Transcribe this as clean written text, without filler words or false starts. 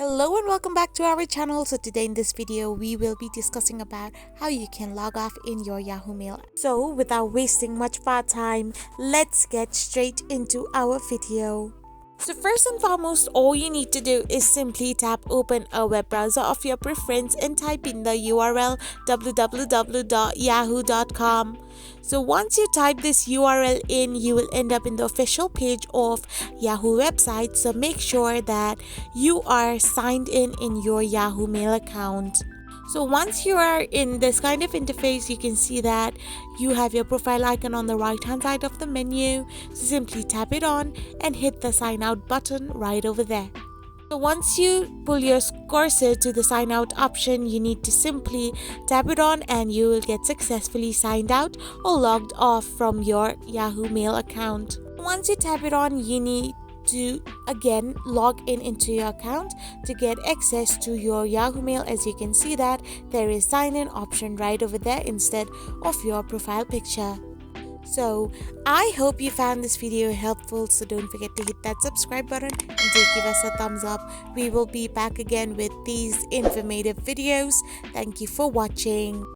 Hello and welcome back to our channel. So today in this video we will be discussing about how you can log off in your Yahoo Mail. So without wasting much of our time, let's get straight into our video. So first and foremost, all you need to do is simply tap open a web browser of your preference and type in the URL www.yahoo.com. So once you type this URL in, you will end up in the official page of Yahoo website. So make sure that you are signed in your Yahoo Mail account. So once you are in this kind of interface, you can see that you have your profile icon on the right hand side of the menu. So simply tap it on and hit the sign out button right over there. So once you pull your cursor to the sign out option, you need to simply tap it on and you will get successfully signed out or logged off from your Yahoo Mail account. Once you tap it on, you need to again log in into your account to get access to your Yahoo Mail. As you can see that there is sign in option right over there instead of your profile picture. So I hope you found this video helpful, so don't forget to hit that subscribe button and do give us a thumbs up. We will be back again with these informative videos. Thank you for watching.